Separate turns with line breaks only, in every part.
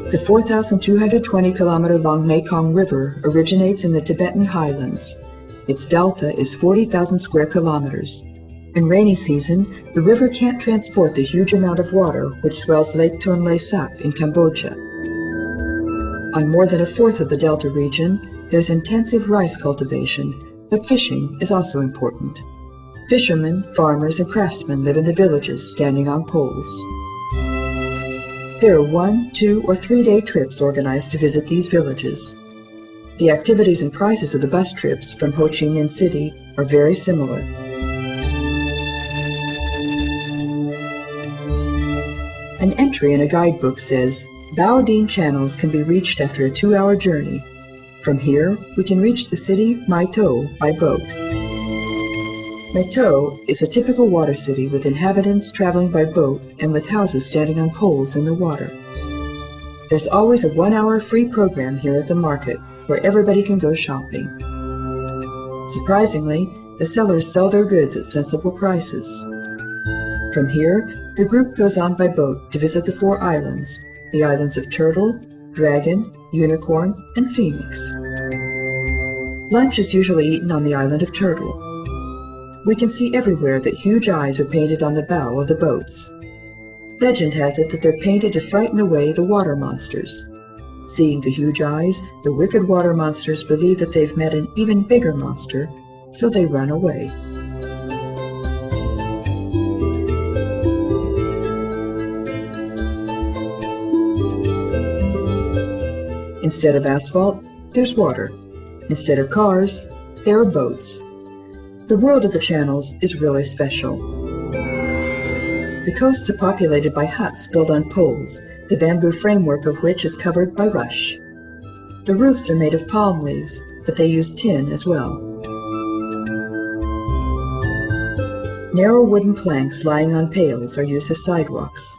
The 4,220-kilometer-long Mekong River originates in the Tibetan highlands. Its delta is 40,000 square kilometers. In rainy season, the river can't transport the huge amount of water which swells Lake Tonle Sap in Cambodia. On more than a fourth of the delta region, there's intensive rice cultivation, but fishing is also important. Fishermen, farmers, and craftsmen live in the villages standing on poles. There are 1-, 2-, or 3-day trips organized to visit these villages. The activities and prices of the bus trips from Ho Chi Minh City are very similar. An entry in a guidebook says, Bao Dinh channels can be reached after a 2-hour journey. From here, we can reach the city Mai To by boat. Mai To is a typical water city with inhabitants traveling by boat and with houses standing on poles in the water. There's always a 1-hour free program here at the market where everybody can go shopping. Surprisingly, the sellers sell their goods at sensible prices. From here, the group goes on by boat to visit the 4 islands, the islands of Turtle, Dragon, Unicorn, and Phoenix. Lunch is usually eaten on the island of Turtle. We can see everywhere that huge eyes are painted on the bow of the boats. Legend has it that they're painted to frighten away the water monsters. Seeing the huge eyes, the wicked water monsters believe that they've met an even bigger monster, so they run away. Instead of asphalt, there's water. Instead of cars, there are boats. The world of the channels is really special. The coasts are populated by huts built on poles, the bamboo framework of which is covered by rush. The roofs are made of palm leaves, but they use tin as well. Narrow wooden planks lying on pails are used as sidewalks.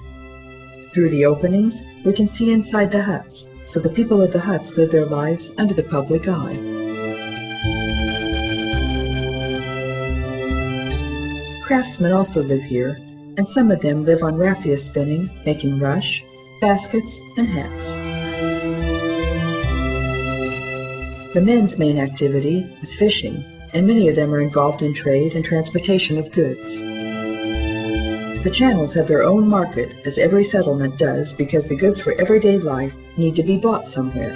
Through the openings, we can see inside the huts, so the people of the huts live their lives under the public eye. Craftsmen also live here, and some of them live on raffia spinning, making rush, baskets, and hats. The men's main activity is fishing, and many of them are involved in trade and transportation of goods. The channels have their own market, as every settlement does, because the goods for everyday life need to be bought somewhere.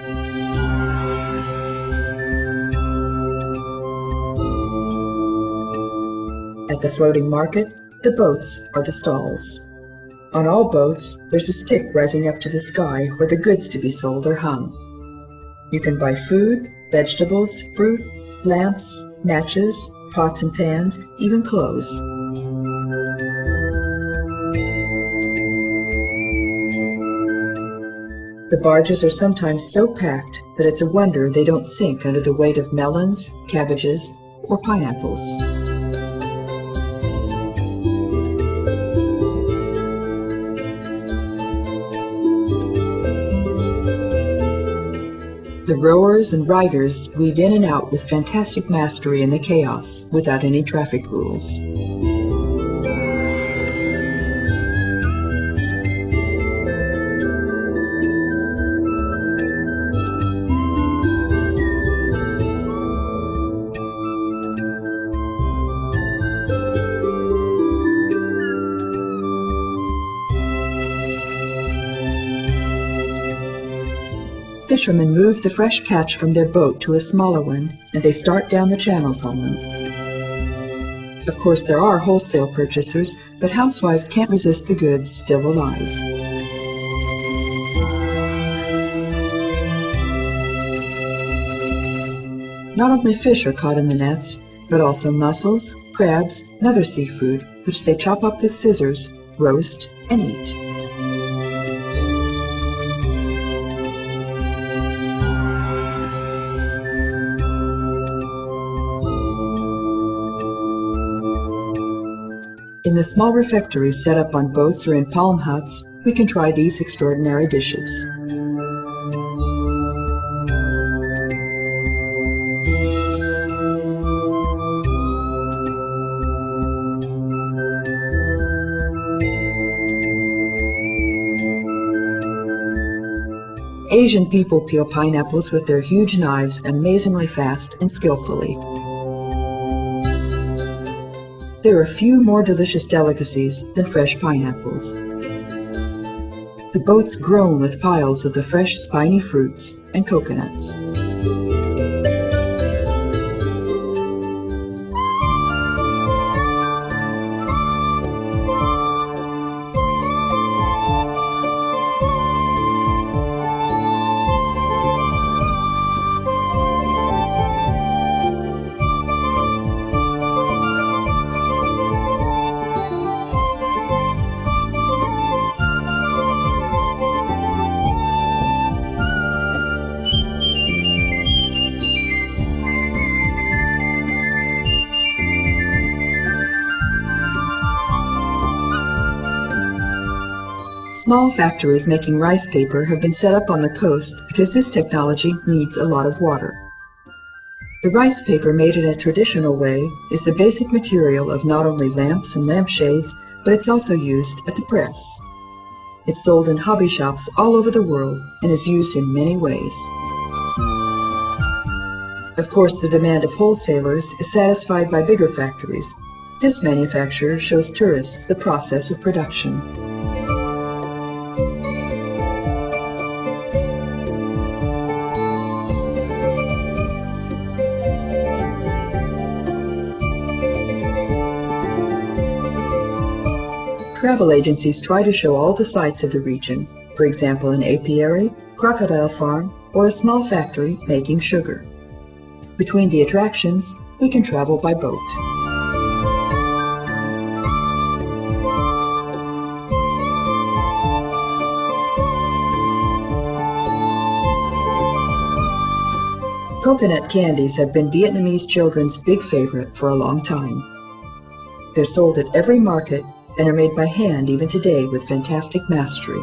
At the floating market, the boats are the stalls. On all boats, there's a stick rising up to the sky where the goods to be sold are hung. You can buy food, vegetables, fruit, lamps, matches, pots and pans, even clothes. The barges are sometimes so packed that it's a wonder they don't sink under the weight of melons, cabbages, or pineapples. The rowers and riders weave in and out with fantastic mastery in the chaos without any traffic rules. Fishermen move the fresh catch from their boat to a smaller one, and they start down the channels on them. Of course, there are wholesale purchasers, but housewives can't resist the goods still alive. Not only fish are caught in the nets, but also mussels, crabs, and other seafood, which they chop up with scissors, roast, and eat. In the small refectories set up on boats or in palm huts, we can try these extraordinary dishes. Asian people peel pineapples with their huge knives amazingly fast and skillfully. There are few more delicious delicacies than fresh pineapples. The boats groan with piles of the fresh spiny fruits and coconuts. Small factories making rice paper have been set up on the coast because this technology needs a lot of water. The rice paper made in a traditional way is the basic material of not only lamps and lampshades, but it's also used at the press. It's sold in hobby shops all over the world and is used in many ways. Of course, the demand of wholesalers is satisfied by bigger factories. This manufacturer shows tourists the process of production. Travel agencies try to show all the sights of the region, for example an apiary, crocodile farm, or a small factory making sugar. Between the attractions, we can travel by boat. Coconut candies have been Vietnamese children's big favorite for a long time. They're sold at every market and are made by hand even today with fantastic mastery.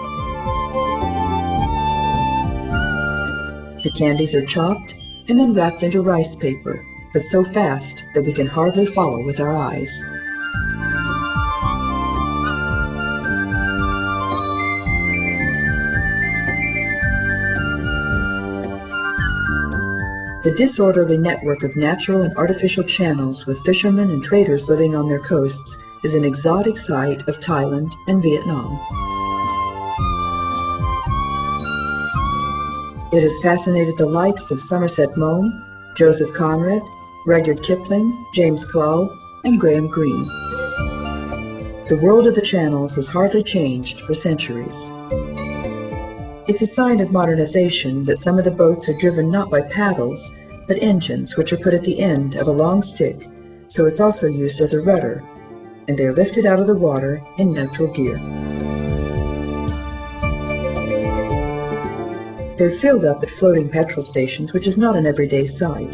The candies are chopped and then wrapped into rice paper, but so fast that we can hardly follow with our eyes. The disorderly network of natural and artificial channels with fishermen and traders living on their coasts is an exotic sight of Thailand and Vietnam. It has fascinated the likes of Somerset Maugham, Joseph Conrad, Rudyard Kipling, James Clough, and Graham Greene. The world of the channels has hardly changed for centuries. It's a sign of modernization that some of the boats are driven not by paddles, but engines which are put at the end of a long stick, so it's also used as a rudder, and they are lifted out of the water in neutral gear. They're filled up at floating petrol stations, which is not an everyday sight.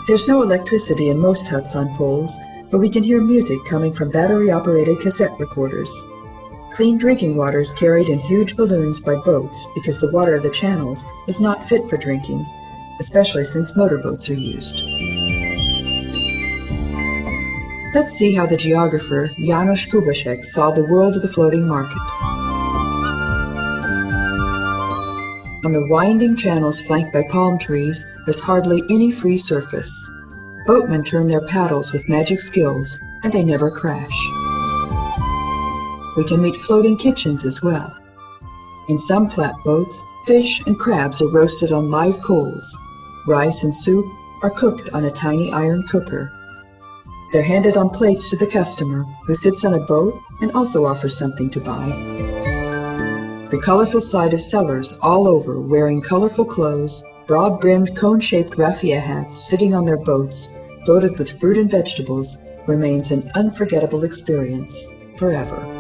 There's no electricity in most huts on poles, but we can hear music coming from battery-operated cassette recorders. Clean drinking water is carried in huge balloons by boats because the water of the channels is not fit for drinking, especially since motorboats are used. Let's see how the geographer Janusz Kubaszek saw the world of the floating market. On the winding channels flanked by palm trees, there's hardly any free surface. Boatmen turn their paddles with magic skills, and they never crash. We can meet floating kitchens as well. In some flatboats, fish and crabs are roasted on live coals. Rice and soup are cooked on a tiny iron cooker. They're handed on plates to the customer, who sits on a boat and also offers something to buy. The colorful sight of sellers all over wearing colorful clothes, broad-brimmed cone-shaped raffia hats sitting on their boats, loaded with fruit and vegetables, remains an unforgettable experience forever.